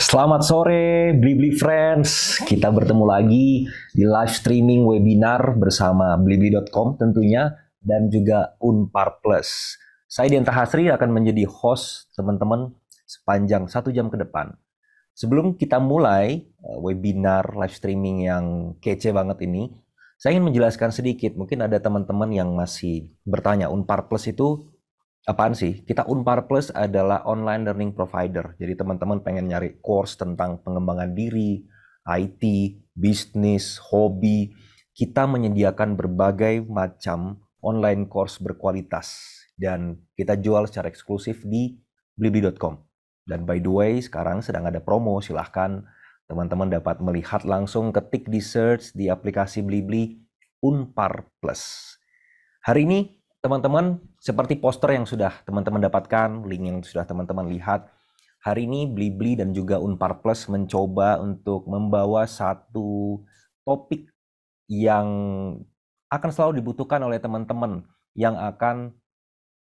Selamat sore, Blibli Friends. Kita bertemu lagi di live streaming webinar bersama blibli.com tentunya dan juga Unpar Plus. Saya Dianta Hasri akan menjadi host teman-teman sepanjang 1 jam ke depan. Sebelum kita mulai webinar live streaming yang kece banget ini, saya ingin menjelaskan sedikit. Mungkin ada teman-teman yang masih bertanya, Unpar Plus itu apaan sih? Kita Unpar Plus adalah online learning provider. Jadi teman-teman pengen nyari course tentang pengembangan diri, IT, bisnis, hobi. Kita menyediakan berbagai macam online course berkualitas. Dan kita jual secara eksklusif di blibli.com. Dan by the way, sekarang sedang ada promo. Silahkan teman-teman dapat melihat langsung, ketik di search di aplikasi Blibli Unpar Plus. Hari ini teman-teman, seperti poster yang sudah teman-teman dapatkan, link yang sudah teman-teman lihat, hari ini Blibli dan juga Unpar Plus mencoba untuk membawa satu topik yang akan selalu dibutuhkan oleh teman-teman yang akan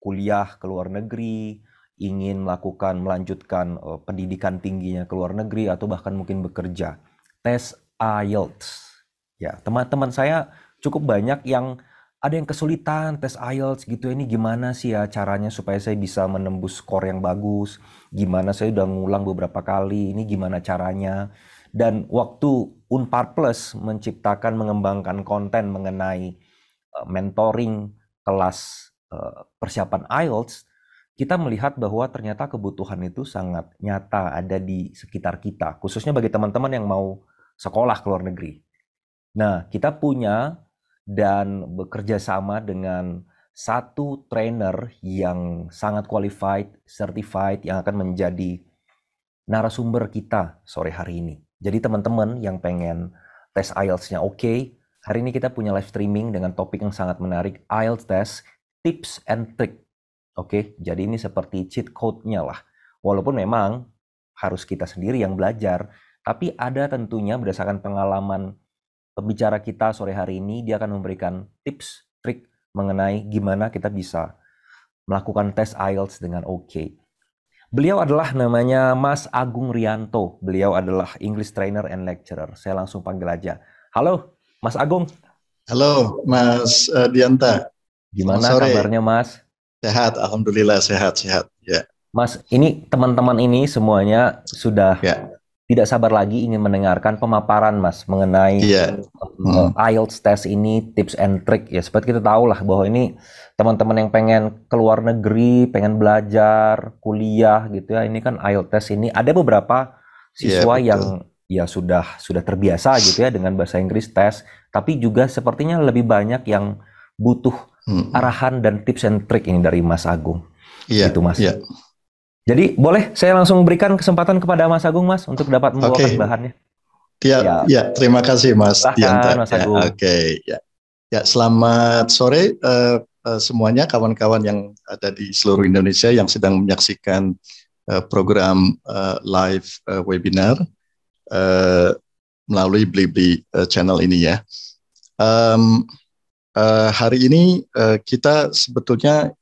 kuliah ke luar negeri, ingin melanjutkan pendidikan tingginya ke luar negeri, atau bahkan mungkin bekerja. Tes IELTS. Ya, teman-teman saya cukup banyak yang ada yang kesulitan tes IELTS gitu. Ini gimana sih ya caranya supaya saya bisa menembus skor yang bagus? Gimana, saya udah ngulang beberapa kali, ini gimana caranya? Dan waktu Unpar Plus menciptakan, mengembangkan konten mengenai mentoring kelas persiapan IELTS, kita melihat bahwa ternyata kebutuhan itu sangat nyata ada di sekitar kita, khususnya bagi teman-teman yang mau sekolah ke luar negeri. Nah, kita punya dan bekerja sama dengan satu trainer yang sangat qualified, certified, yang akan menjadi narasumber kita sore hari ini. Jadi teman-teman yang pengen tes IELTS-nya oke, hari ini kita punya live streaming dengan topik yang sangat menarik, IELTS Test, Tips and Trick. Oke, jadi ini seperti cheat code-nya lah. Walaupun memang harus kita sendiri yang belajar, tapi ada tentunya berdasarkan pengalaman pembicara kita sore hari ini, dia akan memberikan tips, trik mengenai gimana kita bisa melakukan tes IELTS dengan oke. Beliau adalah namanya Mas Agung Rianto. Beliau adalah English Trainer and Lecturer. Saya langsung panggil aja. Halo, Mas Agung. Halo, Mas Dianta. Gimana kabarnya, Mas? Sehat, alhamdulillah sehat. Ya. Mas, ini teman-teman ini semuanya sudah tidak sabar lagi ingin mendengarkan pemaparan Mas mengenai IELTS test ini, tips and trick ya. Seperti kita tahu lah bahwa ini teman-teman yang pengen ke luar negeri, pengen belajar, kuliah gitu ya. Ini kan IELTS test ini ada beberapa siswa yang ya sudah terbiasa gitu ya dengan bahasa Inggris tes, tapi juga sepertinya lebih banyak yang butuh arahan dan tips and trick ini dari Mas Agung. Gitu Mas. Jadi boleh saya langsung berikan kesempatan kepada Mas Agung, Mas, untuk dapat membawakan bahannya. Ya, terima kasih Mas Dianta. Mas Agung. Ya, selamat sore semuanya kawan-kawan yang ada di seluruh Indonesia yang sedang menyaksikan program live webinar melalui Blibli channel ini ya. Hari ini kita sebetulnya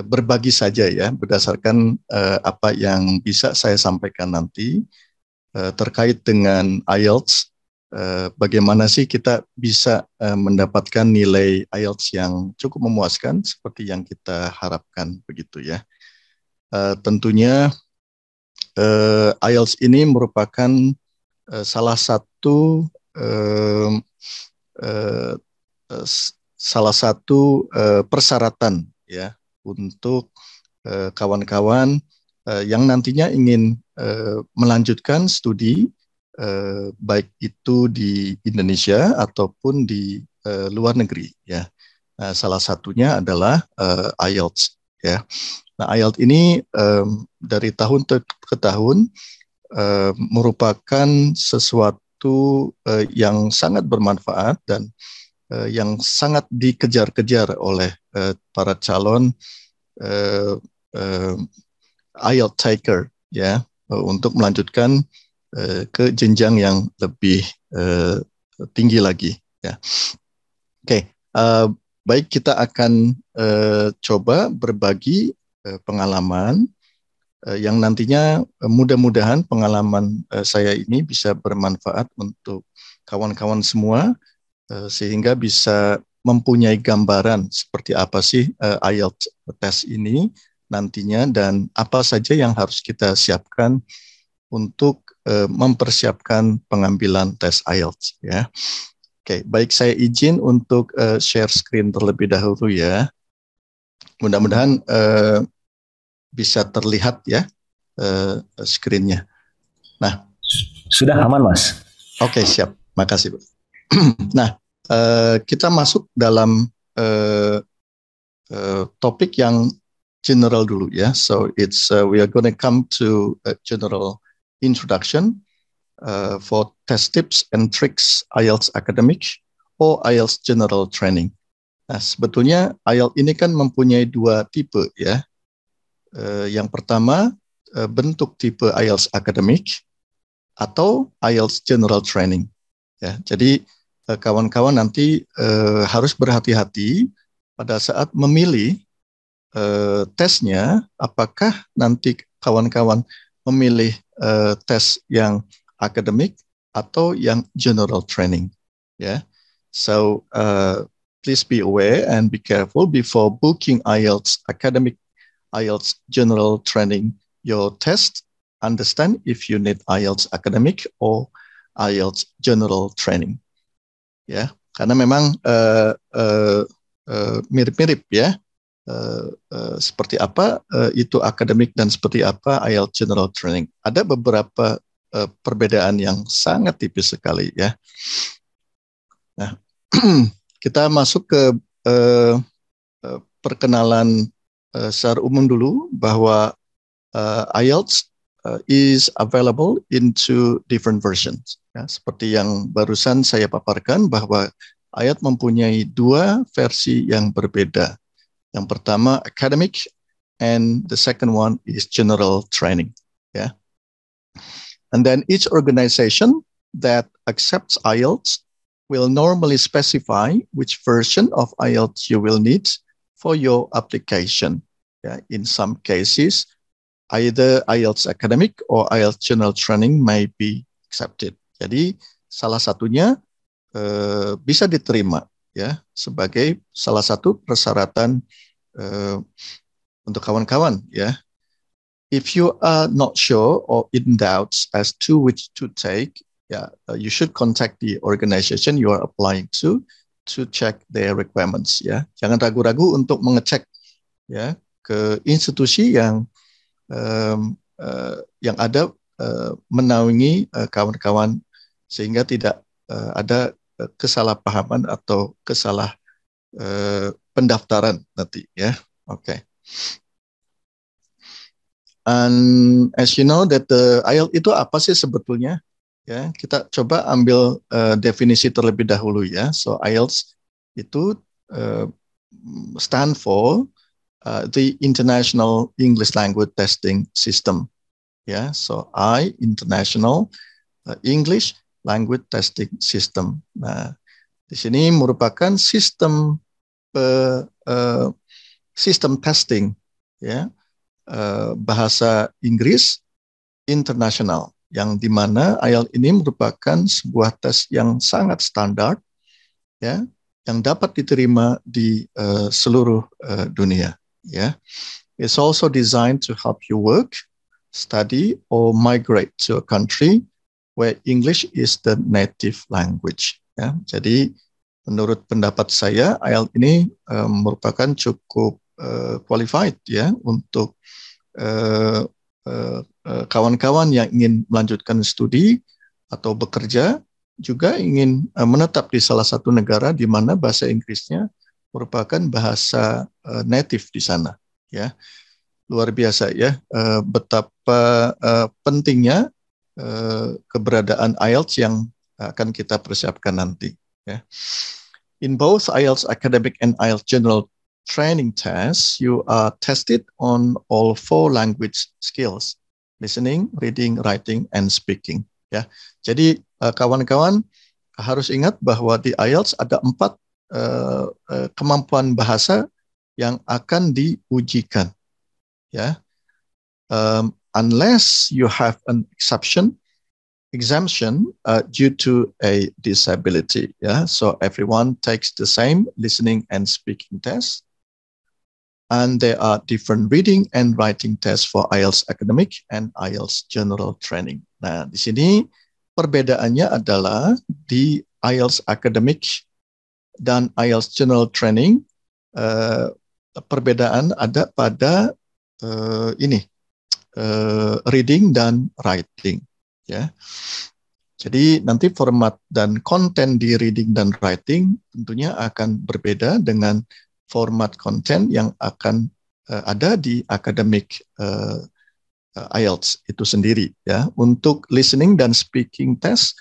berbagi saja ya berdasarkan apa yang bisa saya sampaikan nanti terkait dengan IELTS. Bagaimana sih kita bisa mendapatkan nilai IELTS yang cukup memuaskan seperti yang kita harapkan begitu ya. Tentunya IELTS ini merupakan salah satu persyaratan ya untuk kawan-kawan yang nantinya ingin melanjutkan studi baik itu di Indonesia ataupun di luar negeri ya. Salah satunya adalah IELTS ya. Nah, IELTS ini dari tahun ke tahun merupakan sesuatu yang sangat bermanfaat dan yang sangat dikejar-kejar oleh para calon IELTS taker ya untuk melanjutkan ke jenjang yang lebih tinggi lagi ya. Oke, baik, kita akan coba berbagi pengalaman yang nantinya mudah-mudahan pengalaman saya ini bisa bermanfaat untuk kawan-kawan semua, sehingga bisa mempunyai gambaran seperti apa sih IELTS tes ini nantinya, dan apa saja yang harus kita siapkan untuk mempersiapkan pengambilan tes IELTS ya. Oke, baik, saya izin untuk share screen terlebih dahulu ya. Mudah-mudahan bisa terlihat ya screen-nya. Nah, Sudah aman, Mas. Oke, siap. Makasih, Pak. Nah, kita masuk dalam topik yang general dulu ya. So it's we are going to come to a general introduction for test tips and tricks IELTS academic or IELTS general training. Nah, sebetulnya IELTS ini kan mempunyai dua tipe ya. Yang pertama, bentuk tipe IELTS academic atau IELTS general training. Ya, jadi kawan-kawan nanti harus berhati-hati pada saat memilih tesnya, apakah nanti kawan-kawan memilih tes yang akademik atau yang general training. Ya, so please be aware and be careful before booking IELTS academic, IELTS general training your test. Understand if you need IELTS academic or IELTS general training. Ya, karena memang mirip-mirip ya. Seperti apa itu akademik dan seperti apa IELTS general training. Ada beberapa perbedaan yang sangat tipis sekali ya. Nah, kita masuk ke perkenalan secara umum dulu bahwa IELTS is available into different versions. Ya, seperti yang barusan saya paparkan bahwa IELTS mempunyai dua versi yang berbeda. Yang pertama academic, and the second one is general training. Yeah. And then each organization that accepts IELTS will normally specify which version of IELTS you will need for your application. Yeah. In some cases, either IELTS academic or IELTS general training may be accepted. Jadi salah satunya bisa diterima ya sebagai salah satu persyaratan untuk kawan-kawan ya. If you are not sure or in doubts as to which to take, you should contact the organization you are applying to check their requirements ya. Jangan ragu-ragu untuk mengecek ya ke institusi yang ada menaungi kawan-kawan sehingga tidak ada kesalahpahaman atau pendaftaran nanti ya. Oke. And as you know that the IELTS itu apa sih sebetulnya? Ya, kita coba ambil definisi terlebih dahulu ya. So IELTS itu stand for the International English Language Testing System. Ya, so International English Language Testing System. Nah, di sini merupakan sistem testing ya bahasa Inggris internasional, yang dimana IELTS ini merupakan sebuah tes yang sangat standar ya, yang dapat diterima di seluruh dunia ya. It's also designed to help you work, study or migrate to a country where English is the native language ya. Jadi menurut pendapat saya, IELTS ini merupakan cukup qualified ya untuk kawan-kawan yang ingin melanjutkan studi atau bekerja, juga ingin menetap di salah satu negara di mana bahasa Inggrisnya merupakan bahasa native di sana. Ya, luar biasa ya betapa pentingnya keberadaan IELTS yang akan kita persiapkan nanti. Yeah. In both IELTS academic and IELTS general training tests, you are tested on all 4 language skills: listening, reading, writing, and speaking. Ya, jadi kawan-kawan harus ingat bahwa di IELTS ada 4 kemampuan bahasa yang akan diujikan. Ya, unless you have an exemption due to a disability. Yeah, so everyone takes the same listening and speaking test, and there are different reading and writing tests for IELTS Academic and IELTS General Training. Nah, di sini perbedaannya adalah di IELTS Academic dan IELTS General Training, perbedaan ada pada reading dan writing. Ya, jadi nanti format dan konten di reading dan writing tentunya akan berbeda dengan format konten yang akan ada di academic IELTS itu sendiri. Ya, untuk listening dan speaking test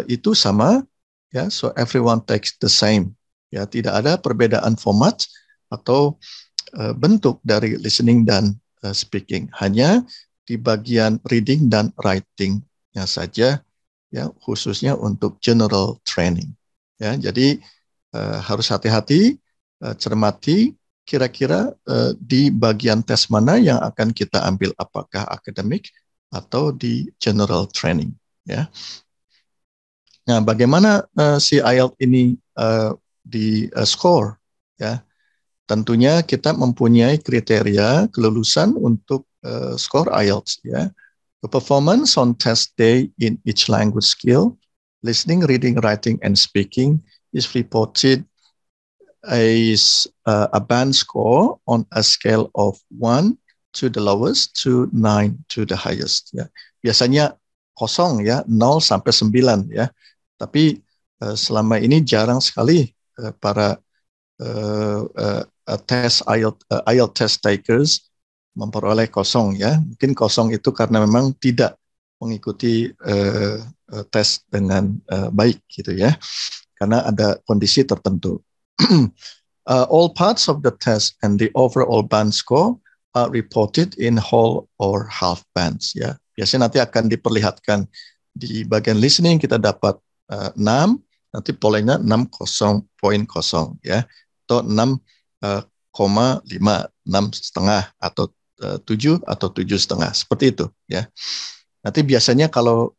itu sama. Ya, so everyone takes the same. Ya, tidak ada perbedaan format atau bentuk dari listening dan speaking. Hanya di bagian reading dan writing-nya saja, ya, khususnya untuk general training. Ya, jadi harus hati-hati, cermati kira-kira di bagian tes mana yang akan kita ambil, apakah akademik atau di general training. Ya. Nah, bagaimana si IELTS ini di score? Ya, tentunya kita mempunyai kriteria kelulusan untuk score IELTS. Ya, the performance on test day in each language skill, listening, reading, writing, and speaking is reported as a band score on a scale of 1 to the lowest to 9 to the highest. Ya, biasanya 0 ya, 0 sampai 9 ya. Tapi selama ini jarang sekali para IELTS test takers memperoleh 0 ya. Mungkin 0 itu karena memang tidak mengikuti tes dengan baik gitu ya. Karena ada kondisi tertentu. All parts of the test and the overall band score are reported in whole or half bands ya. Biasanya nanti akan diperlihatkan di bagian listening kita dapat 6, nanti polanya 6,0 ya, atau 6,5, 6,5 atau 7 atau 7,5 seperti itu ya. Nanti biasanya kalau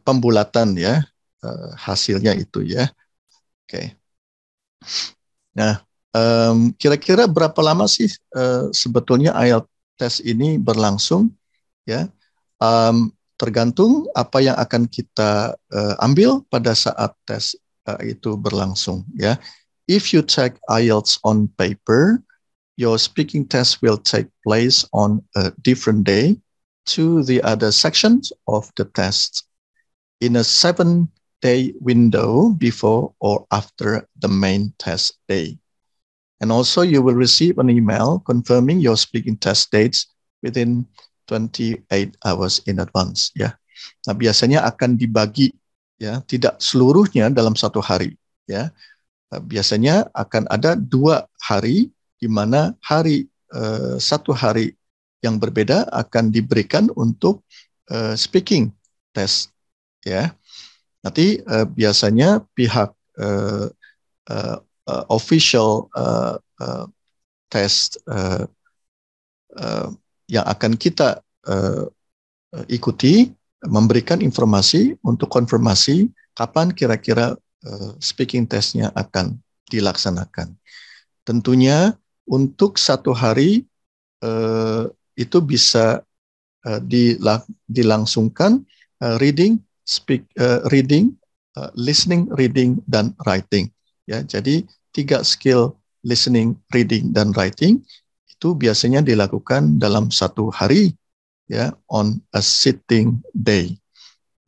pembulatan ya hasilnya itu ya. Oke. Nah, kira-kira berapa lama sih sebetulnya IELTS tes ini berlangsung ya? Tergantung apa yang akan kita ambil pada saat tes itu berlangsung ya. If you take IELTS on paper, your speaking test will take place on a different day to the other sections of the test in a 7-day window before or after the main test day. And also you will receive an email confirming your speaking test dates within 28 hours in advance ya. Nah, biasanya akan dibagi ya, tidak seluruhnya dalam satu hari ya. Biasanya akan ada 2 hari di mana satu hari yang berbeda akan diberikan untuk speaking test ya. Nanti biasanya pihak official test yang akan kita ikuti memberikan informasi untuk konfirmasi kapan kira-kira speaking testnya akan dilaksanakan. Tentunya untuk satu hari itu bisa dilangsungkan reading, listening, reading, dan writing. Ya, jadi 3 skill listening, reading, dan writing itu biasanya dilakukan dalam satu hari ya, on a sitting day.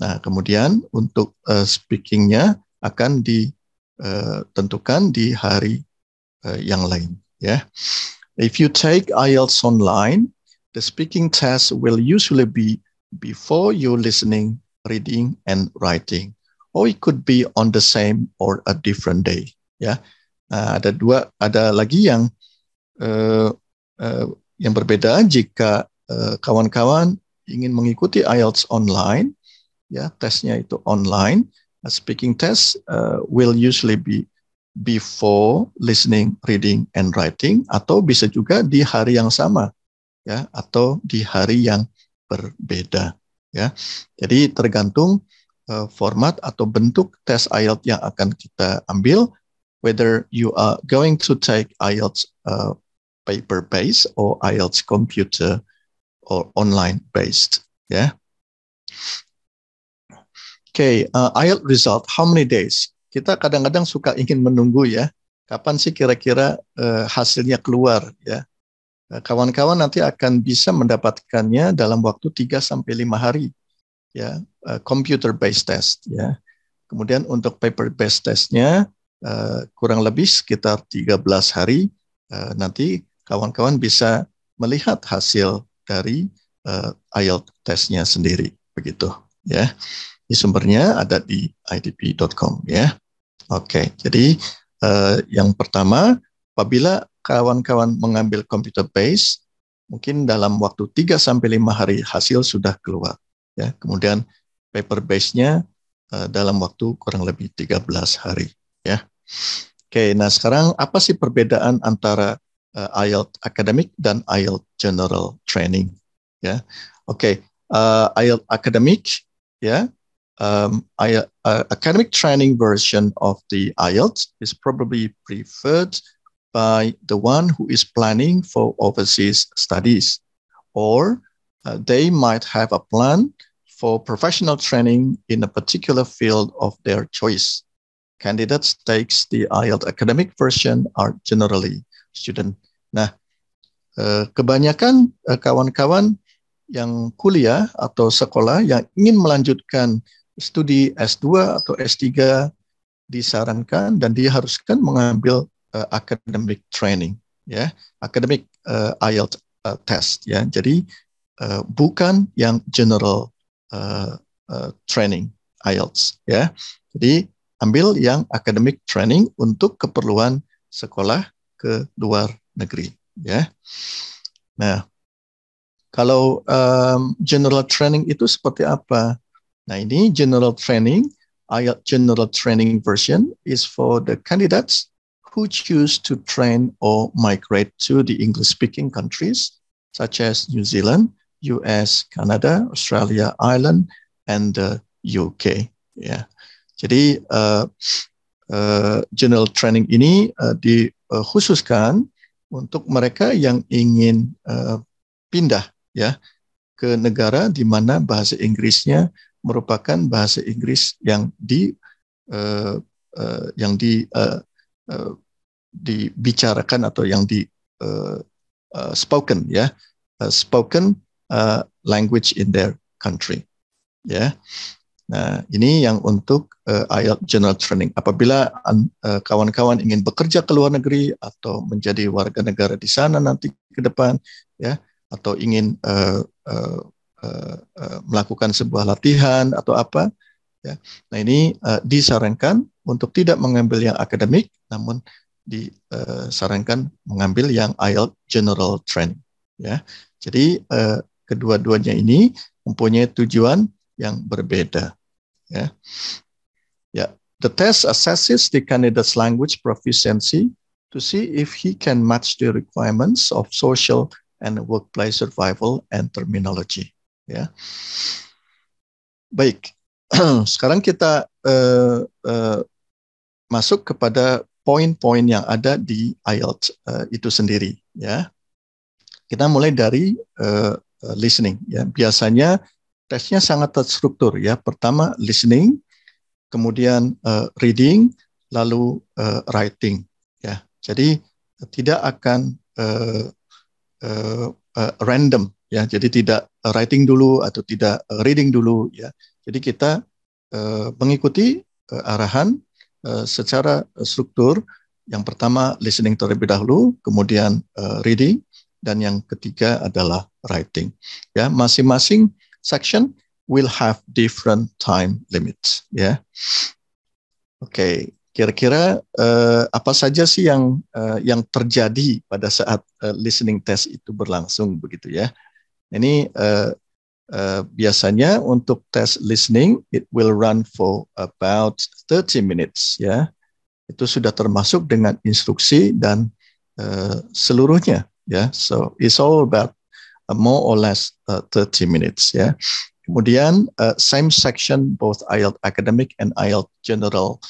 Nah, kemudian untuk speakingnya akan ditentukan di hari yang lain ya. If you take IELTS online, the speaking test will usually be before your listening, reading, and writing, or it could be on the same or a different day ya. Nah, ada lagi yang berbeda jika kawan-kawan ingin mengikuti IELTS online ya, tesnya itu online. Speaking test will usually be before listening, reading, and writing, atau bisa juga di hari yang sama ya, atau di hari yang berbeda, ya. Jadi tergantung format atau bentuk tes IELTS yang akan kita ambil, whether you are going to take IELTS paper based or IELTS computer or online based, ya. Okay, IELTS result, how many days? Kita kadang-kadang suka ingin menunggu ya, kapan sih kira-kira hasilnya keluar ya. Kawan-kawan nanti akan bisa mendapatkannya dalam waktu 3-5 hari ya, computer based test ya. Kemudian untuk paper based testnya kurang lebih sekitar 13 hari, nanti kawan-kawan bisa melihat hasil dari IELTS testnya sendiri begitu ya. Di sumbernya ada di idp.com ya. Oke, jadi yang pertama, apabila kawan-kawan mengambil computer based, mungkin dalam waktu 3-5 hari hasil sudah keluar. Ya, kemudian paper based-nya dalam waktu kurang lebih 13 hari. Ya. Oke, nah sekarang apa sih perbedaan antara IELTS Academic dan IELTS General Training? Ya, oke, IELTS Academic, ya. Academic training version of the IELTS is probably preferred by the one who is planning for overseas studies, or they might have a plan for professional training in a particular field of their choice. Candidates takes the IELTS academic version are generally student. Nah, kebanyakan kawan-kawan yang kuliah atau sekolah yang ingin melanjutkan studi S2 atau S3 disarankan dan diharuskan mengambil academic training, ya, academic IELTS test, ya. Jadi bukan yang general training IELTS, ya. Jadi ambil yang academic training untuk keperluan sekolah ke luar negeri, ya. Nah, kalau general training itu seperti apa? Nah, ini general training, IELTS general training version is for the candidates who choose to train or migrate to the English-speaking countries such as New Zealand, US, Canada, Australia, Ireland, and the UK. Ya, jadi general training ini dikhususkan untuk mereka yang ingin pindah ya ke negara di mana bahasa Inggrisnya merupakan bahasa Inggris yang dibicarakan atau yang spoken ya, spoken language in their country ya. Nah, ini yang untuk IELTS general training. Apabila kawan-kawan ingin bekerja ke luar negeri atau menjadi warga negara di sana nanti ke depan ya, atau ingin melakukan sebuah latihan atau apa ya. Nah, ini disarankan untuk tidak mengambil yang akademik, namun disarankan mengambil yang IELTS general training ya. Jadi kedua-duanya ini mempunyai tujuan yang berbeda ya. Ya, the test assesses the candidate's language proficiency to see if he can match the requirements of social and workplace survival and terminology. Ya, baik. Sekarang kita masuk kepada poin-poin yang ada di IELTS itu sendiri. Ya, kita mulai dari listening. Ya, biasanya tesnya sangat terstruktur. Ya, pertama listening, kemudian reading, lalu writing. Ya, jadi tidak akan random. Ya, jadi tidak writing dulu atau tidak reading dulu ya. Jadi kita mengikuti arahan secara struktur. Yang pertama listening terlebih dahulu, kemudian reading, dan yang ketiga adalah writing. Ya, masing-masing section will have different time limits. Ya, oke. Kira-kira apa saja sih yang terjadi pada saat listening test itu berlangsung begitu ya? Ini biasanya untuk tes listening it will run for about 30 minutes ya. Itu sudah termasuk dengan instruksi dan seluruhnya ya. So it's all about more or less 30 minutes. Ya. Kemudian same section both IELTS academic and IELTS general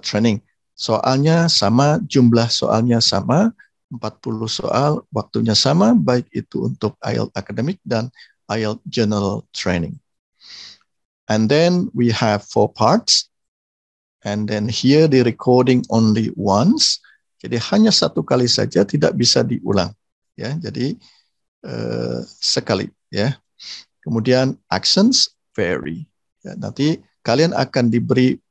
training. Soalnya sama, jumlah soalnya sama, 40 soal, waktunya sama, baik itu untuk IELTS academic dan IELTS general training. And then we have 4 parts. And then here the recording only once. Jadi hanya satu kali saja, tidak bisa diulang. Ya, jadi sekali. Ya. Kemudian accents vary. Ya, nanti kalian akan diberi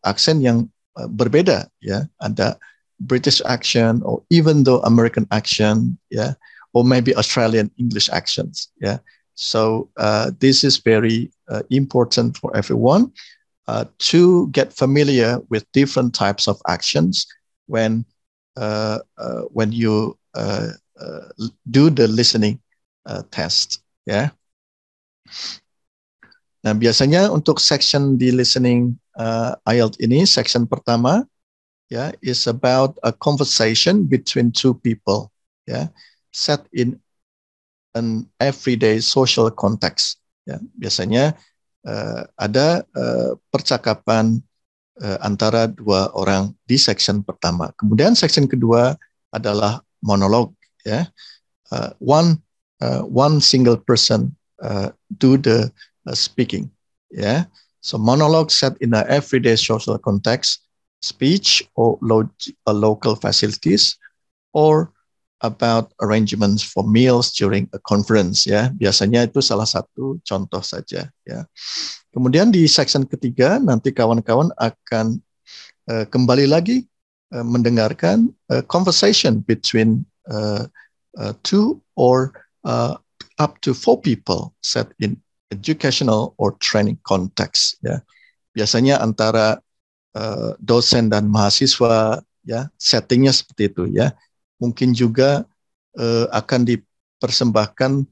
aksen yang berbeda. Ya, ada British accent, or even though American accent, yeah, or maybe Australian English accents, yeah. So this is very important for everyone to get familiar with different types of accents when you do the listening test, yeah. Nah, biasanya untuk section di listening IELTS ini, section pertama, is about a conversation between two people, set in an everyday social context. Ya, biasanya ada percakapan antara dua orang di section pertama. Kemudian section kedua adalah monolog. Ya, one single person do the speaking. Ya, so monolog set in an everyday social context. Speech or local facilities, or about arrangements for meals during a conference. Ya, biasanya itu salah satu contoh saja. Ya. Kemudian di section ketiga nanti kawan-kawan akan kembali lagi mendengarkan conversation between two or up to 4 people set in educational or training context. Ya, biasanya antara dosen dan mahasiswa, ya, settingnya seperti itu, ya. Mungkin juga akan dipersembahkan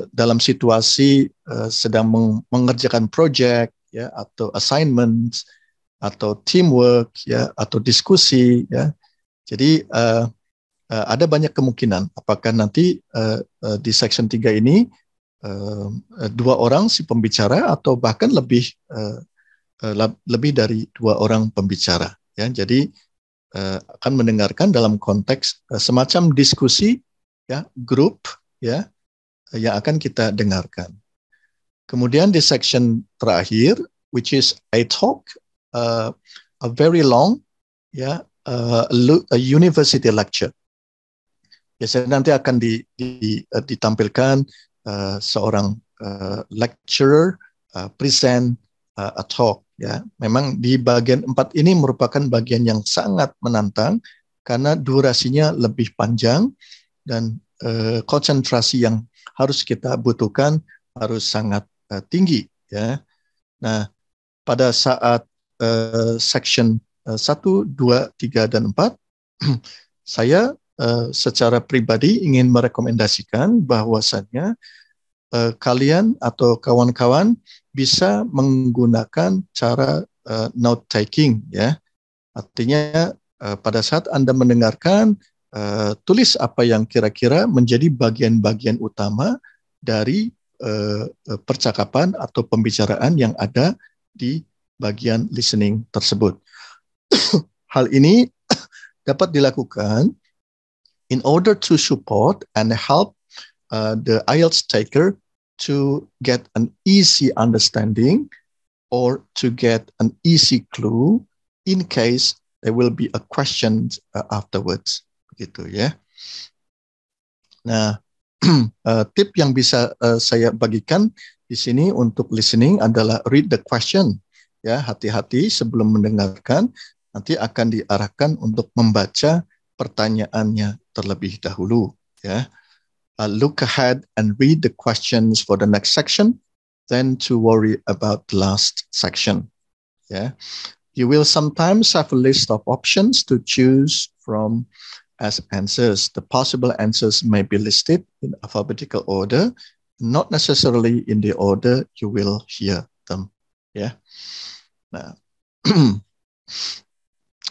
dalam situasi sedang mengerjakan project, ya, atau assignment, atau teamwork, ya, atau diskusi, ya. Jadi ada banyak kemungkinan apakah nanti di section 3 ini 2 orang si pembicara atau bahkan lebih dari 2 orang pembicara, ya. Jadi akan mendengarkan dalam konteks semacam diskusi, ya, grup, ya, yang akan kita dengarkan. Kemudian di section terakhir, which is a talk, a very long, ya, a university lecture. Biasanya nanti akan ditampilkan seorang lecturer present a talk. Ya, memang di bagian 4 ini merupakan bagian yang sangat menantang karena durasinya lebih panjang dan konsentrasi yang harus kita butuhkan harus sangat tinggi. Ya. Nah, pada saat section 1, 2, 3, dan 4, saya secara pribadi ingin merekomendasikan bahwasannya kalian atau kawan-kawan bisa menggunakan cara note taking, ya. Artinya pada saat Anda mendengarkan, tulis apa yang kira-kira menjadi bagian-bagian utama dari percakapan atau pembicaraan yang ada di bagian listening tersebut. Hal ini dapat dilakukan in order to support and help the IELTS taker to get an easy understanding or to get an easy clue in case there will be a question afterwards. Begitu, ya. Nah, tip yang bisa saya bagikan di sini untuk listening adalah read the question. Ya, hati-hati sebelum mendengarkan, nanti akan diarahkan untuk membaca pertanyaannya terlebih dahulu. Ya. Look ahead and read the questions for the next section, then to worry about the last section. Yeah. You will sometimes have a list of options to choose from as answers. The possible answers may be listed in alphabetical order, not necessarily in the order you will hear them. Yeah. Nah,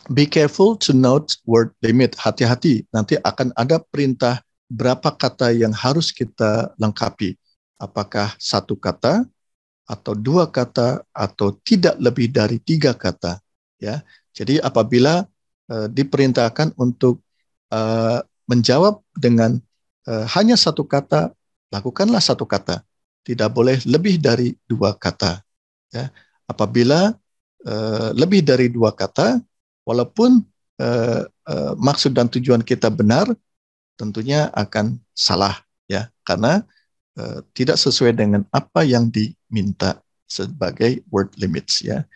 be careful to note word limit. Hati-hati, nanti akan ada perintah berapa kata yang harus kita lengkapi. Apakah satu kata, atau dua kata, atau tidak lebih dari tiga kata. Ya, jadi apabila diperintahkan untuk menjawab dengan hanya satu kata, lakukanlah satu kata. Tidak boleh lebih dari dua kata. Ya, apabila lebih dari dua kata, walaupun maksud dan tujuan kita benar, tentunya akan salah, ya, karena tidak sesuai dengan apa yang diminta sebagai word limits, ya.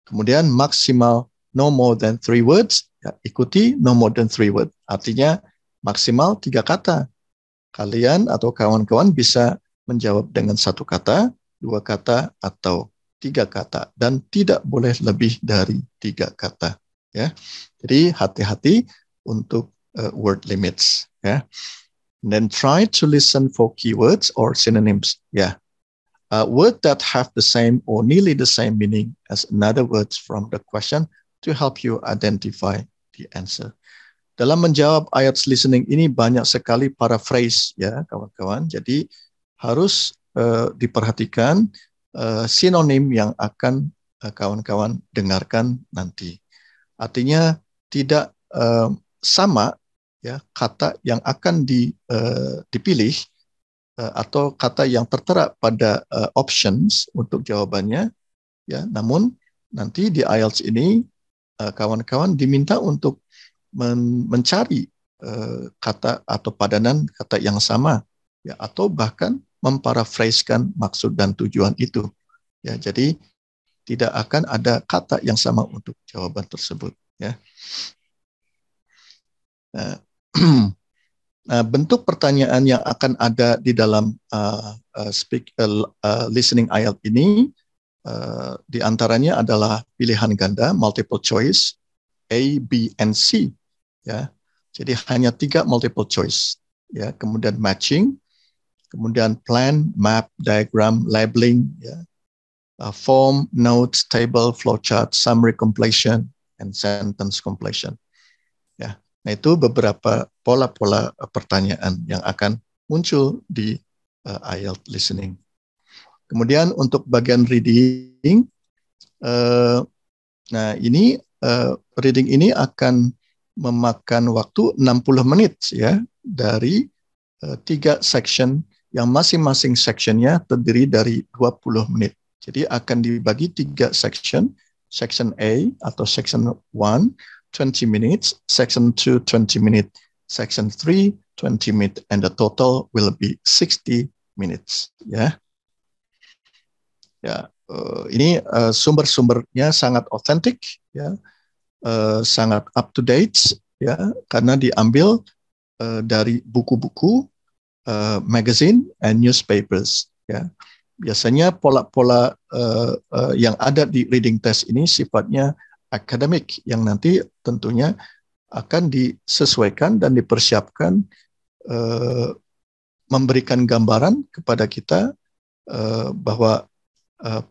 Kemudian maksimal no more than 3 words, ya, ikuti no more than 3 words, artinya maksimal 3 kata. Kalian atau kawan-kawan bisa menjawab dengan satu kata, dua kata, atau tiga kata, dan tidak boleh lebih dari tiga kata, ya. Jadi hati-hati untuk word limits, ya. And then try to listen for keywords or synonyms. Yeah, words that have the same or nearly the same meaning as another words from the question to help you identify the answer. Dalam menjawab IELTS listening ini banyak sekali paraphrase, ya kawan-kawan. Jadi harus diperhatikan sinonim yang akan kawan-kawan dengarkan nanti. Artinya tidak sama, ya, kata yang akan dipilih atau kata yang tertera pada options untuk jawabannya, ya. Namun nanti di IELTS ini kawan-kawan diminta untuk mencari kata atau padanan kata yang sama, ya, atau bahkan memparafrasekan maksud dan tujuan itu, ya. Jadi tidak akan ada kata yang sama untuk jawaban tersebut, ya. Bentuk pertanyaan yang akan ada di dalam listening IELTS ini di antaranya adalah pilihan ganda, multiple choice, A, B, and C, ya. Jadi hanya 3 multiple choice, ya. Kemudian matching, kemudian plan, map, diagram, labeling, ya. Form, notes, table, flowchart, summary completion, and sentence completion, ya. Nah, itu beberapa pola-pola pertanyaan yang akan muncul di IELTS listening. Kemudian untuk bagian reading, nah ini reading ini akan memakan waktu 60 menit, ya, dari 3 section yang masing-masing sectionnya terdiri dari 20 menit. Jadi akan dibagi 3 section. Section A atau section 1, 20 minutes, section 2, 20 minutes, section 3, 20 minutes, and the total will be 60 minutes, ya. Ya, ini sumber-sumbernya sangat otentik, ya, sangat up to date, ya, karena diambil dari buku-buku, magazine, and newspapers, ya. Biasanya pola-pola yang ada di reading test ini sifatnya akademik yang nanti tentunya akan disesuaikan dan dipersiapkan memberikan gambaran kepada kita bahwa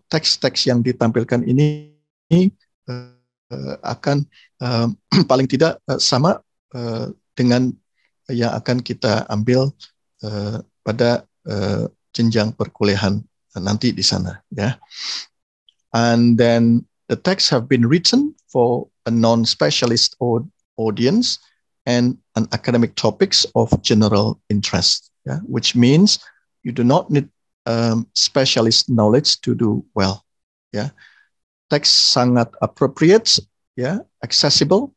teks-teks yang ditampilkan ini akan paling tidak sama dengan yang akan kita ambil pada jenjang perkuliahan nanti di sana, ya. And then the texts have been written for a non-specialist audience and an academic topics of general interest, yeah, which means you do not need specialist knowledge to do well, yeah. Teks sangat appropriate, yeah, accessible.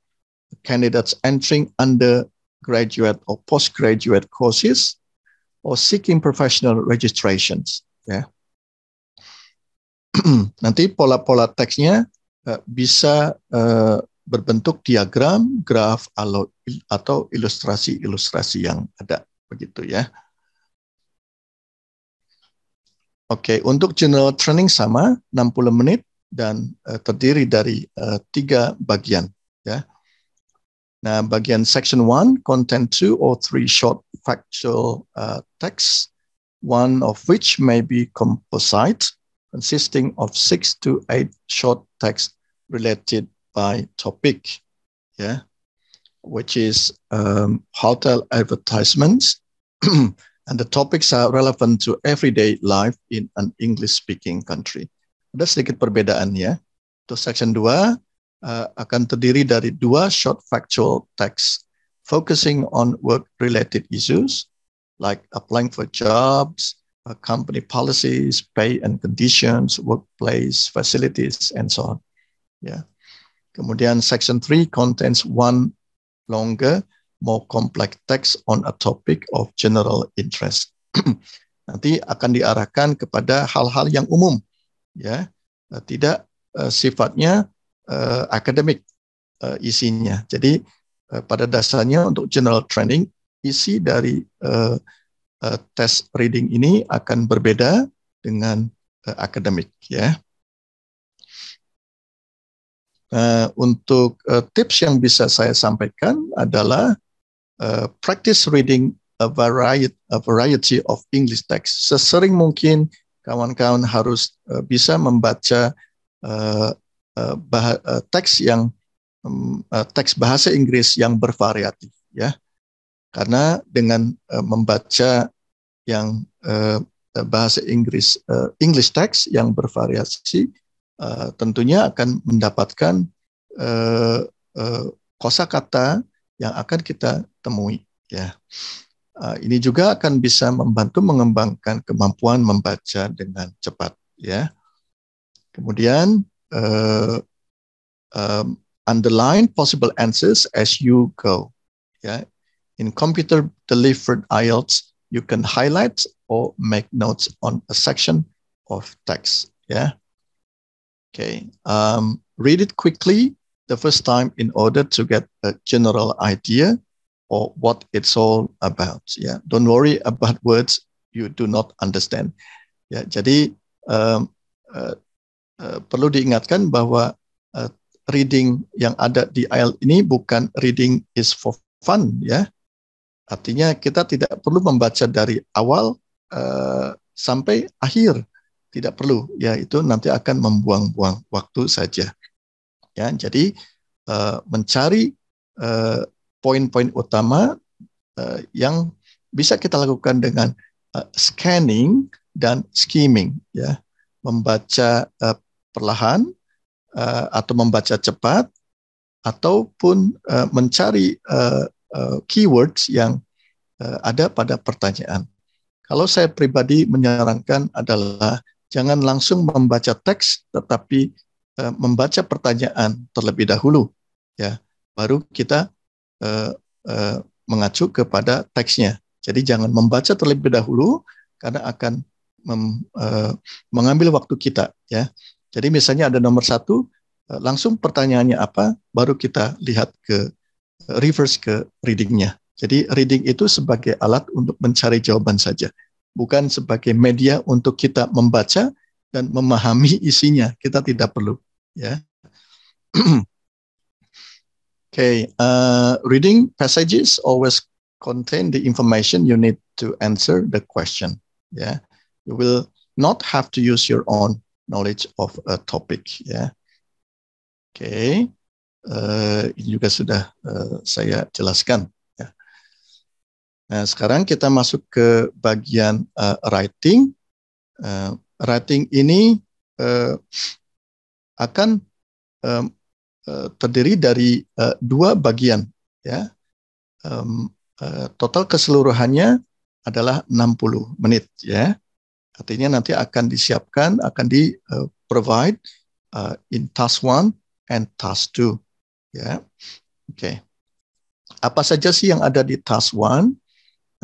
Candidates entering undergraduate or postgraduate courses or seeking professional registrations, yeah. Nanti pola-pola teksnya bisa berbentuk diagram, graf, atau ilustrasi-ilustrasi yang ada, begitu, ya. Oke, untuk general training sama 60 menit dan terdiri dari 3 bagian, ya. Nah, bagian section 1 contain 2 or 3 short factual texts, one of which may be composite, consisting of 6 to 8 short texts related by topic, ya. which is hotel advertisements, and the topics are relevant to everyday life in an English-speaking country. Ada sedikit perbedaan ya. Untuk section 2 akan terdiri dari 2 short factual text focusing on work-related issues like applying for jobs, company policies, pay and conditions, workplace facilities, and so on. Ya. Kemudian section 3 contains 1 longer, more complex text on a topic of general interest. Nanti akan diarahkan kepada hal-hal yang umum, ya, tidak sifatnya akademik isinya. Jadi pada dasarnya untuk general training, isi dari tes reading ini akan berbeda dengan akademik, ya. Untuk tips yang bisa saya sampaikan adalah practice reading a variety of English text. Sesering mungkin kawan-kawan harus bisa membaca teks bahasa Inggris yang bervariatif, ya. Karena dengan membaca yang bahasa Inggris English text yang bervariasi, tentunya akan mendapatkan kosakata yang akan kita temui, ya. Ini juga akan bisa membantu mengembangkan kemampuan membaca dengan cepat, ya. Kemudian underline possible answers as you go, ya. In computer delivered IELTS, you can highlight or make notes on a section of text, ya. Okay, read it quickly the first time in order to get a general idea of what it's all about. Yeah, don't worry about words you do not understand. Ya, jadi perlu diingatkan bahwa reading yang ada di IELTS ini bukan reading is for fun, ya. Artinya kita tidak perlu membaca dari awal sampai akhir. Tidak perlu, ya, itu nanti akan membuang-buang waktu saja. Ya, jadi mencari poin-poin utama yang bisa kita lakukan dengan scanning dan skimming, ya, membaca perlahan atau membaca cepat, ataupun mencari keywords yang ada pada pertanyaan. Kalau saya pribadi menyarankan adalah jangan langsung membaca teks, tetapi membaca pertanyaan terlebih dahulu, ya, baru kita mengacu kepada teksnya. Jadi jangan membaca terlebih dahulu karena akan mengambil waktu kita, ya. Jadi misalnya ada nomor 1, langsung pertanyaannya apa, baru kita lihat ke reverse ke readingnya. Jadi reading itu sebagai alat untuk mencari jawaban saja, bukan sebagai media untuk kita membaca dan memahami isinya. Kita tidak perlu, ya. Okay, reading passages always contain the information you need to answer the question. Yeah, you will not have to use your own knowledge of a topic. Yeah. Okay, ini juga sudah saya jelaskan. Ya. Nah, sekarang kita masuk ke bagian writing. Writing ini akan terdiri dari 2 bagian, ya. Total keseluruhannya adalah 60 menit, ya. Artinya nanti akan disiapkan, akan di-provide in task 1 and task 2, ya. Oke. Apa saja sih yang ada di task 1?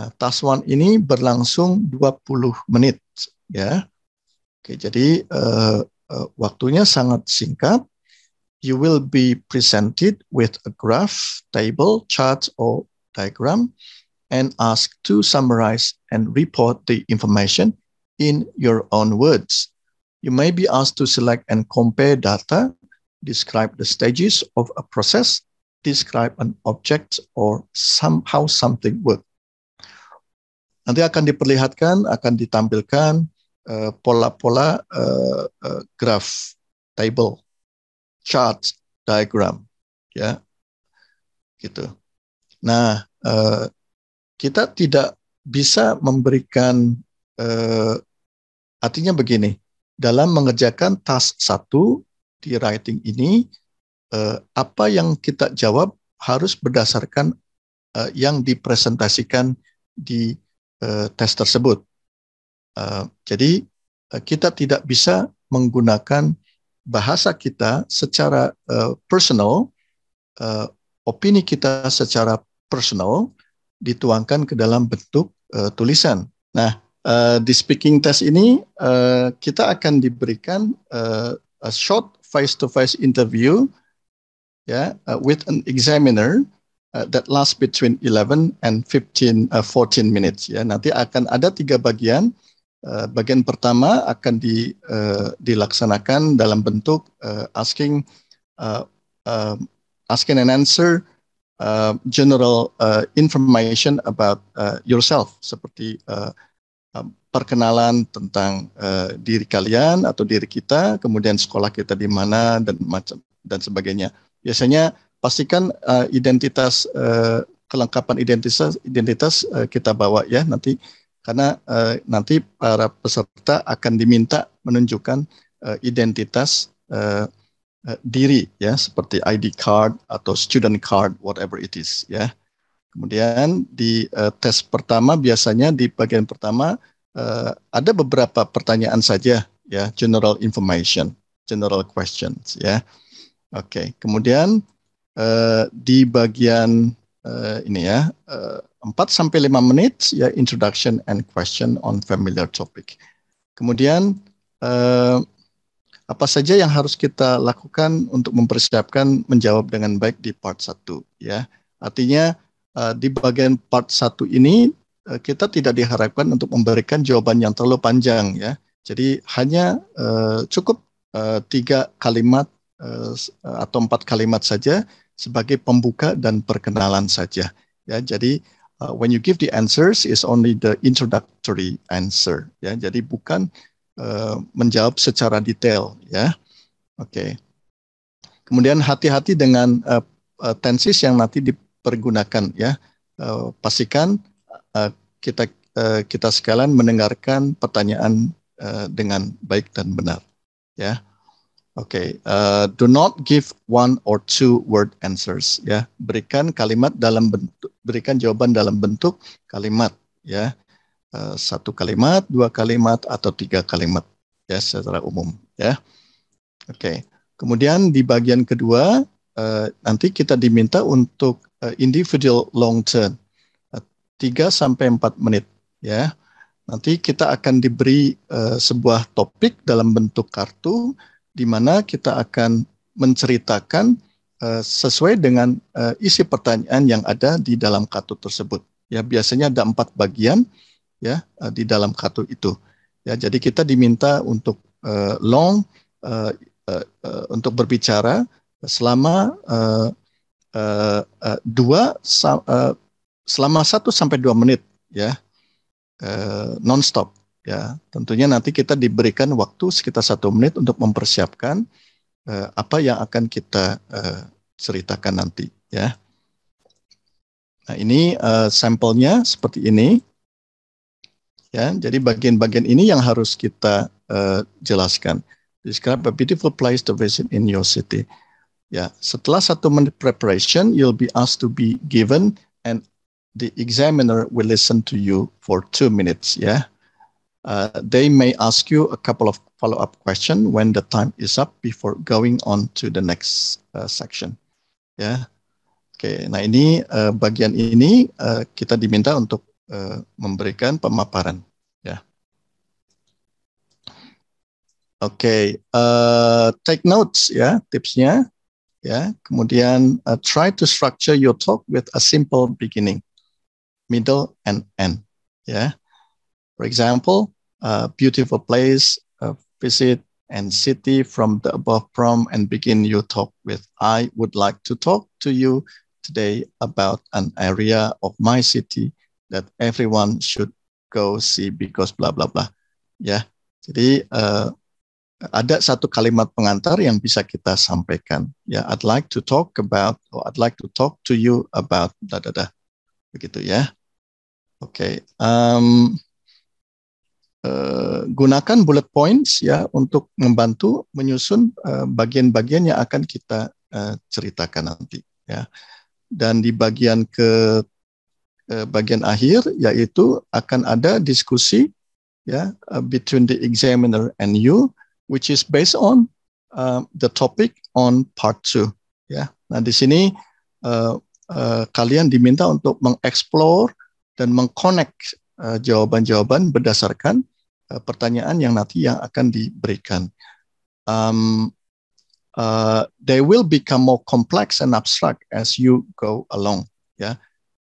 Nah, task 1 ini berlangsung 20 menit, ya. Oke, jadi waktunya sangat singkat. You will be presented with a graph, table, chart, or diagram, and asked to summarize and report the information in your own words. You may be asked to select and compare data, describe the stages of a process, describe an object, or how something works. Nanti akan diperlihatkan, akan ditampilkan pola-pola graph, table, chart, diagram, ya, gitu. Nah, kita tidak bisa memberikan, artinya begini, dalam mengerjakan task 1 di writing ini, apa yang kita jawab harus berdasarkan yang dipresentasikan di tes tersebut. Jadi kita tidak bisa menggunakan bahasa kita secara personal, opini kita secara personal dituangkan ke dalam bentuk tulisan. Nah, di speaking test ini kita akan diberikan a short face-to-face interview, ya, with an examiner that lasts between 11 and 14 minutes. Ya, nanti akan ada 3 bagian. Bagian pertama akan dilaksanakan dalam bentuk asking and answer general information about yourself, seperti perkenalan tentang diri kalian atau diri kita, kemudian sekolah kita di mana dan sebagainya. Biasanya pastikan identitas, kelengkapan identitas kita bawa ya nanti, karena nanti para peserta akan diminta menunjukkan identitas diri ya, seperti ID card atau student card, whatever it is ya. Kemudian di tes pertama biasanya di bagian pertama ada beberapa pertanyaan saja ya, general information, general questions ya. Oke, kemudian di bagian ini ya, 4-5 menit ya, introduction and question on familiar topic. Kemudian apa saja yang harus kita lakukan untuk mempersiapkan menjawab dengan baik di part 1 ya. Artinya di bagian part 1 ini kita tidak diharapkan untuk memberikan jawaban yang terlalu panjang ya. Jadi hanya cukup 3 kalimat atau 4 kalimat saja sebagai pembuka dan perkenalan saja ya. Jadi when you give the answers is only the introductory answer ya. Jadi bukan menjawab secara detail ya. Oke. Kemudian hati-hati dengan tenses yang nanti dipergunakan ya. Pastikan kita sekalian mendengarkan pertanyaan dengan baik dan benar ya. Oke, do not give 1 or 2 word answers ya. Berikan jawaban dalam bentuk kalimat ya. 1 kalimat, 2 kalimat atau 3 kalimat ya secara umum ya. Oke. Kemudian di bagian kedua nanti kita diminta untuk individual long term 3-4 menit ya. Nanti kita akan diberi sebuah topik dalam bentuk kartu di mana kita akan menceritakan sesuai dengan isi pertanyaan yang ada di dalam kartu tersebut. Ya, biasanya ada 4 bagian ya di dalam kartu itu. Ya, jadi kita diminta untuk untuk berbicara selama 1-2 menit ya, non-stop. Ya, tentunya nanti kita diberikan waktu sekitar 1 menit untuk mempersiapkan apa yang akan kita ceritakan nanti. Ya, nah ini sampelnya seperti ini. Ya, jadi bagian-bagian ini yang harus kita jelaskan. Describe a beautiful place to visit in your city. Ya, setelah 1 menit preparation, you'll be asked to be given, and the examiner will listen to you for 2 minutes. Ya. They may ask you a couple of follow-up questions when the time is up before going on to the next section. Ya, oke. Nah ini bagian ini kita diminta untuk memberikan pemaparan. Ya, oke. Take notes ya, tipsnya. Ya, kemudian try to structure your talk with a simple beginning, middle, and end. Ya. For example, beautiful place, visit, and city from the above prompt, and begin your talk with, I would like to talk to you today about an area of my city that everyone should go see because blah blah blah. Ya, jadi ada satu kalimat pengantar yang bisa kita sampaikan. Ya, I'd like to talk about, or I'd like to talk to you about, begitu ya. Oke. Gunakan bullet points ya untuk membantu menyusun bagian-bagian yang akan kita ceritakan nanti. Ya. Dan di bagian bagian akhir yaitu akan ada diskusi ya between the examiner and you, which is based on the topic on part 2. Ya, nah di sini kalian diminta untuk mengeksplor dan mengconnect jawaban-jawaban berdasarkan pertanyaan yang nanti yang akan diberikan. They will become more complex and abstract as you go along. Ya,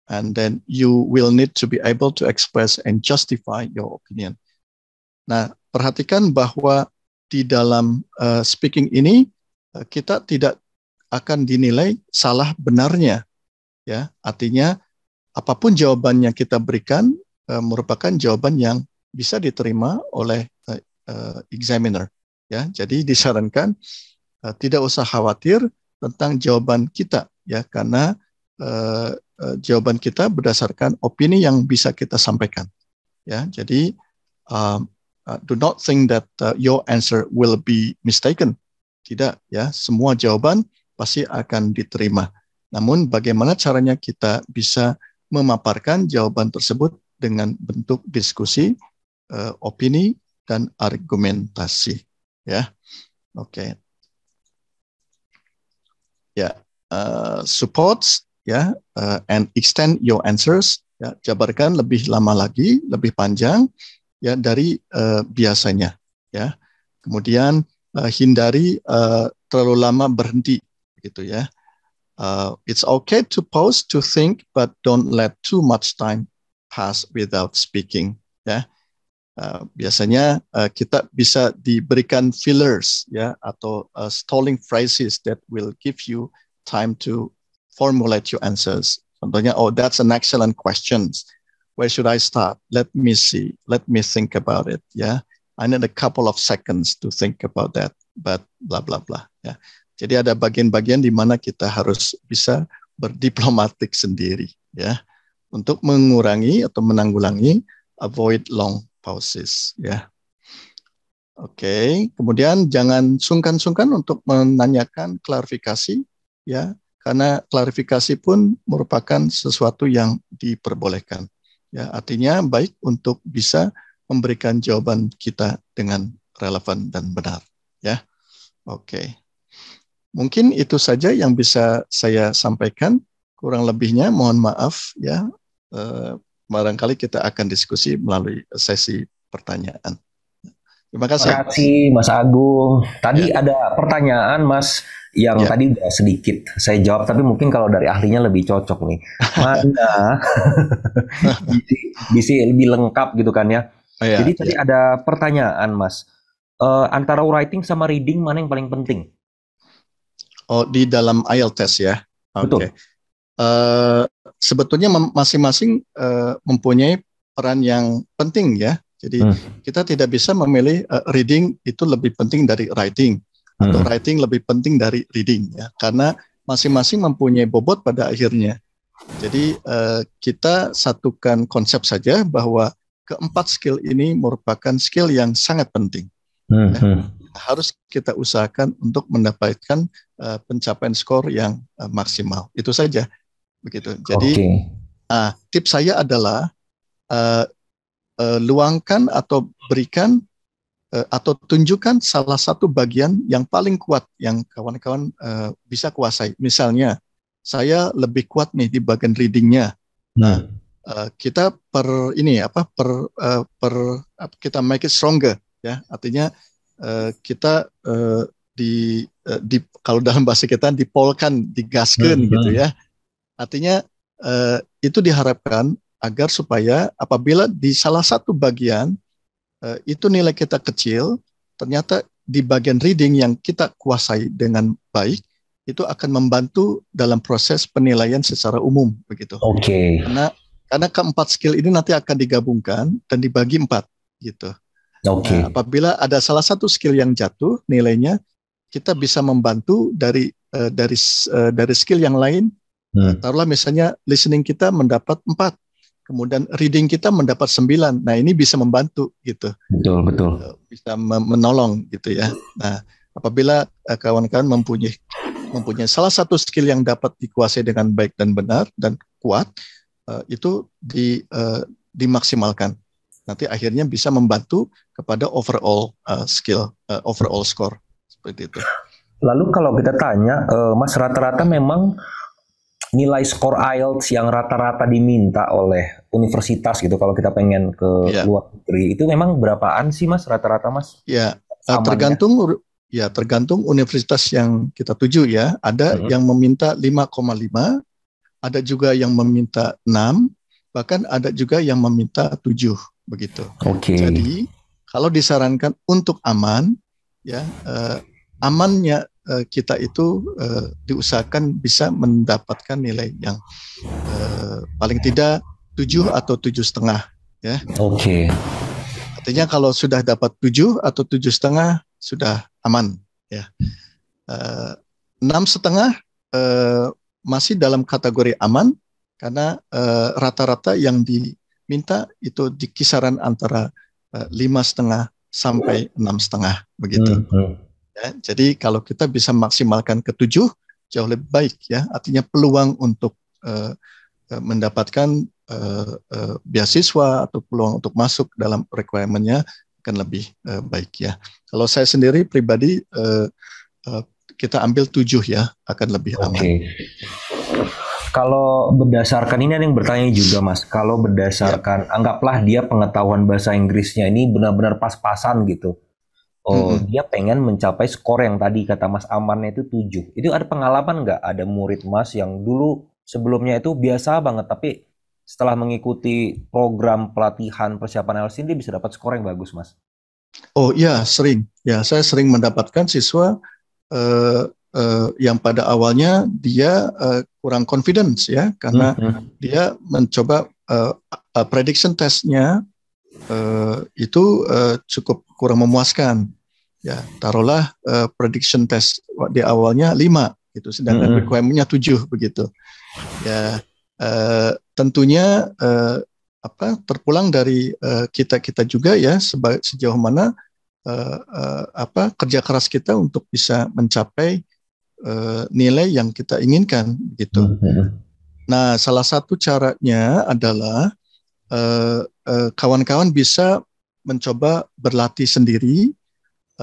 and then you will need to be able to express and justify your opinion. Nah, perhatikan bahwa di dalam speaking ini kita tidak akan dinilai salah benarnya, ya. Artinya apapun jawabannya kita berikan merupakan jawaban yang bisa diterima oleh examiner, ya. Jadi disarankan tidak usah khawatir tentang jawaban kita, ya, karena jawaban kita berdasarkan opini yang bisa kita sampaikan, ya. Jadi do not think that your answer will be mistaken. Tidak, ya. Semua jawaban pasti akan diterima. Namun bagaimana caranya kita bisa memaparkan jawaban tersebut dengan bentuk diskusi, opini, dan argumentasi. Ya, oke. Ya, supports, ya, and extend your answers. Ya, jabarkan lebih lama lagi, lebih panjang, ya, dari biasanya, ya. Kemudian hindari terlalu lama berhenti, gitu ya. It's okay to pause to think, but don't let too much time pass without speaking, ya. Biasanya kita bisa diberikan fillers, ya, atau stalling phrases that will give you time to formulate your answers. Contohnya, oh, that's an excellent question. Where should I start? Let me see. Let me think about it. Yeah, I need a couple of seconds to think about that. But blah blah blah. Ya, jadi ada bagian-bagian di mana kita harus bisa berdiplomatik sendiri, ya, untuk mengurangi atau menanggulangi avoid long pauses. Ya, oke. Kemudian jangan sungkan-sungkan untuk menanyakan klarifikasi, ya, karena klarifikasi pun merupakan sesuatu yang diperbolehkan. Ya, artinya baik untuk bisa memberikan jawaban kita dengan relevan dan benar. Ya, oke. Mungkin itu saja yang bisa saya sampaikan. Kurang lebihnya mohon maaf, ya. Barangkali kita akan diskusi melalui sesi pertanyaan. Terima kasih. Terima kasih Mas Agung. Tadi ada pertanyaan Mas yang tadi udah sedikit saya jawab, tapi mungkin kalau dari ahlinya lebih cocok nih. Mana bisa lebih lengkap gitu kan ya. Jadi tadi ada pertanyaan Mas, antara writing sama reading mana yang paling penting? Oh, di dalam IELTS test ya. Oke. Sebetulnya masing-masing mempunyai peran yang penting ya. Jadi kita tidak bisa memilih reading itu lebih penting dari writing, atau writing lebih penting dari reading, ya, karena masing-masing mempunyai bobot pada akhirnya. Jadi kita satukan konsep saja bahwa keempat skill ini merupakan skill yang sangat penting. Ya. Harus kita usahakan untuk mendapatkan pencapaian skor yang maksimal. Itu saja, begitu. Jadi tips saya adalah luangkan atau berikan atau tunjukkan salah satu bagian yang paling kuat yang kawan-kawan bisa kuasai. Misalnya, saya lebih kuat nih di bagian readingnya. Nah, kita kita make it stronger, ya. Artinya kita kalau dalam bahasa kita dipolkan, digaskan, gitu ya. Artinya itu diharapkan agar supaya apabila di salah satu bagian itu nilai kita kecil, ternyata di bagian reading yang kita kuasai dengan baik, itu akan membantu dalam proses penilaian secara umum, begitu. Karena keempat skill ini nanti akan digabungkan dan dibagi 4, gitu. Oke. Nah, apabila ada salah satu skill yang jatuh nilainya, kita bisa membantu dari skill yang lain. Taruhlah misalnya listening kita mendapat 4, kemudian reading kita mendapat 9. Nah, ini bisa membantu gitu. Betul. Bisa menolong gitu ya. Nah, apabila kawan-kawan mempunyai salah satu skill yang dapat dikuasai dengan baik dan benar dan kuat, itu dimaksimalkan. Nanti akhirnya bisa membantu kepada overall skill, overall score seperti itu. Lalu kalau kita tanya, Mas, rata-rata memang nilai skor IELTS yang rata-rata diminta oleh universitas gitu, kalau kita pengen ke luar negeri, itu memang berapaan sih, Mas, rata-rata, Mas? Ya, tergantung universitas yang kita tuju ya. Ada yang meminta 5,5, ada juga yang meminta 6, bahkan ada juga yang meminta 7 begitu. Jadi kalau disarankan untuk aman, ya amannya kita itu diusahakan bisa mendapatkan nilai yang paling tidak 7 atau 7,5 ya. Artinya kalau sudah dapat 7 atau 7,5 sudah aman ya. 6,5 masih dalam kategori aman karena rata-rata yang diminta itu di kisaran antara 5,5 sampai 6,5 begitu. Ya, jadi kalau kita bisa maksimalkan ke 7 jauh lebih baik ya. Artinya peluang untuk mendapatkan beasiswa atau peluang untuk masuk dalam requirement-nya akan lebih baik ya. Kalau saya sendiri pribadi kita ambil 7 ya, akan lebih aman. Kalau berdasarkan ini ada yang bertanya juga, Mas. Kalau berdasarkan anggaplah dia pengetahuan bahasa Inggrisnya ini benar-benar pas-pasan gitu. Dia pengen mencapai skor yang tadi kata Mas Amannya itu 7. Itu ada pengalaman nggak? Ada murid Mas yang dulu sebelumnya itu biasa banget, tapi setelah mengikuti program pelatihan persiapan IELTS ini dia bisa dapat skor yang bagus, Mas? Oh iya, sering. Ya, saya sering mendapatkan siswa yang pada awalnya dia kurang confidence ya, karena dia mencoba prediction testnya itu cukup kurang memuaskan. Ya, taruhlah prediction test di awalnya 5 gitu, sedangkan requirement-nya 7 begitu. Ya, tentunya terpulang dari kita juga ya, sejauh mana kerja keras kita untuk bisa mencapai nilai yang kita inginkan gitu. Nah, salah satu caranya adalah kawan-kawan bisa mencoba berlatih sendiri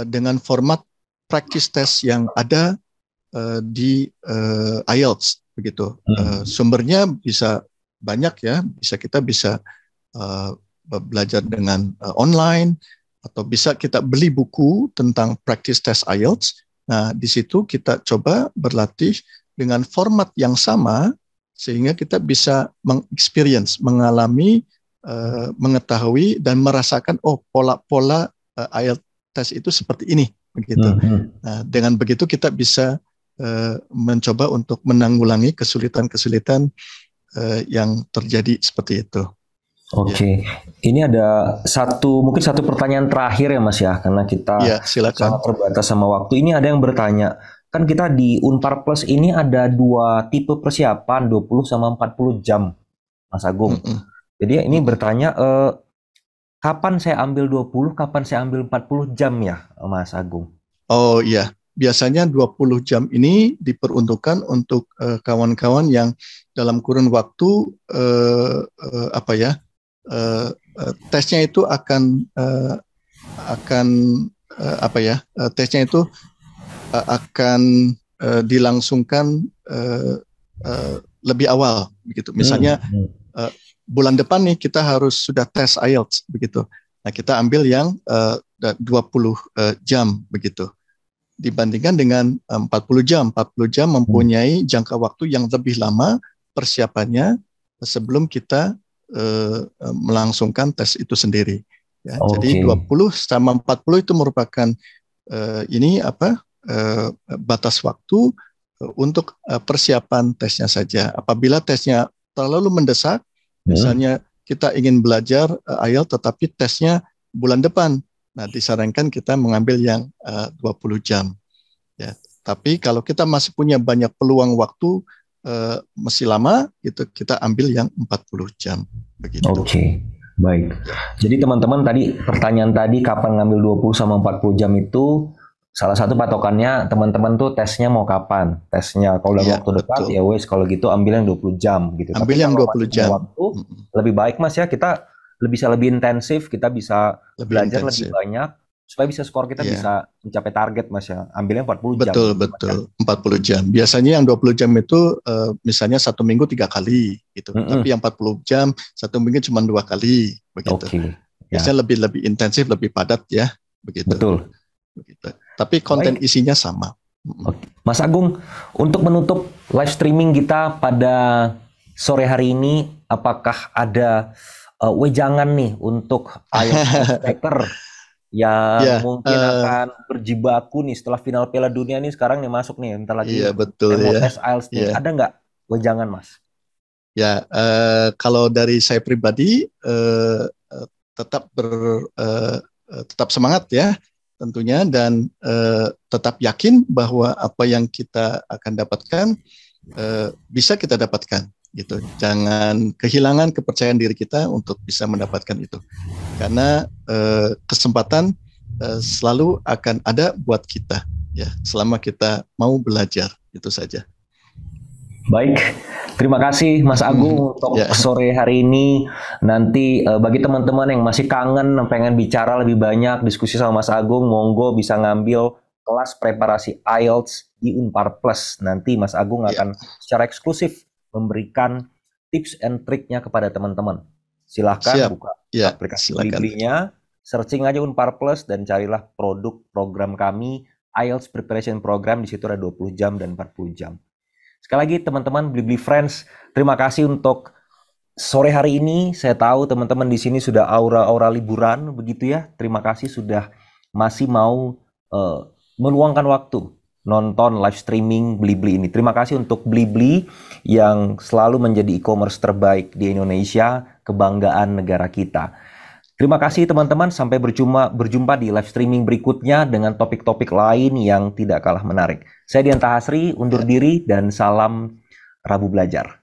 dengan format practice test yang ada di IELTS begitu. Sumbernya bisa banyak ya, kita bisa belajar dengan online atau bisa kita beli buku tentang practice test IELTS. Nah, di situ kita coba berlatih dengan format yang sama sehingga kita bisa mengalami, mengetahui dan merasakan pola-pola IELTS test itu seperti ini begitu. Nah, dengan begitu kita bisa mencoba untuk menanggulangi kesulitan-kesulitan yang terjadi seperti itu. Ini ada mungkin satu pertanyaan terakhir ya, Mas ya, karena kita sangat terbatas sama waktu. Ini ada yang bertanya, kan kita di Unpar Plus ini ada 2 tipe persiapan, 20 sama 40 jam, Mas Agung. Jadi ini bertanya, kapan saya ambil 20, kapan saya ambil 40 jam ya, Mas Agung? Oh iya, biasanya 20 jam ini diperuntukkan untuk kawan-kawan yang dalam kurun waktu tesnya itu tesnya itu akan dilangsungkan lebih awal begitu. Misalnya bulan depan nih kita harus sudah tes IELTS begitu. Nah, kita ambil yang 20 jam begitu. Dibandingkan dengan 40 jam. 40 jam mempunyai jangka waktu yang lebih lama persiapannya sebelum kita melangsungkan tes itu sendiri. Ya, jadi 20 sama 40 itu merupakan batas waktu untuk persiapan tesnya saja. Apabila tesnya terlalu mendesak, misalnya kita ingin belajar IELTS tetapi tesnya bulan depan, Nah, disarankan kita mengambil yang 20 jam. Ya, tapi kalau kita masih punya banyak peluang waktu masih lama, gitu kita ambil yang 40 jam begitu. Oke. Baik. Jadi teman-teman tadi pertanyaan tadi kapan ngambil 20 sama 40 jam itu salah satu patokannya teman-teman tuh tesnya mau kapan? Tesnya kalau dalam waktu dekat ya wes kalau gitu ambil yang 20 jam gitu. Ambil yang 20 jam. Waktu lebih baik Mas ya, kita bisa lebih intensif, kita bisa belajar lebih banyak supaya bisa skor kita bisa mencapai target Mas ya. Ambil yang 40 jam. Betul. 40 jam. Biasanya yang 20 jam itu misalnya 1 minggu 3 kali gitu. Tapi yang 40 jam 1 minggu cuma 2 kali begitu. Biasanya lebih intensif, lebih padat ya begitu. Betul. Begitu. Tapi konten isinya sama. Mas Agung, untuk menutup live streaming kita pada sore hari ini, apakah ada wejangan nih untuk IELTS Tracker yang mungkin akan berjibaku nih setelah final Piala Dunia nih sekarang nih masuk nih bentar lagi mau tes IELTS nih. Ada nggak wejangan Mas? Ya, kalau dari saya pribadi tetap semangat ya tentunya, dan tetap yakin bahwa apa yang kita akan dapatkan bisa kita dapatkan gitu. Jangan kehilangan kepercayaan diri kita untuk bisa mendapatkan itu, karena kesempatan selalu akan ada buat kita ya, selama kita mau belajar, itu saja. Baik, terima kasih Mas Agung untuk sore hari ini. Nanti bagi teman-teman yang masih kangen, pengen bicara lebih banyak, diskusi sama Mas Agung, monggo bisa ngambil kelas preparasi IELTS di Unpar Plus. Nanti Mas Agung akan secara eksklusif memberikan tips and triknya kepada teman-teman. Silahkan buka aplikasi Blibli-nya, searching aja Unpar Plus dan carilah produk program kami, IELTS Preparation Program. Di situ ada 20 jam dan 40 jam. Sekali lagi teman-teman Blibli Friends, terima kasih untuk sore hari ini. Saya tahu teman-teman di sini sudah aura-aura liburan begitu ya. Terima kasih sudah masih mau meluangkan waktu nonton live streaming Blibli ini. Terima kasih untuk Blibli yang selalu menjadi e-commerce terbaik di Indonesia, kebanggaan negara kita. Terima kasih teman-teman, sampai berjumpa di live streaming berikutnya dengan topik-topik lain yang tidak kalah menarik. Saya Dian Tahasri, undur diri dan salam Rabu Belajar.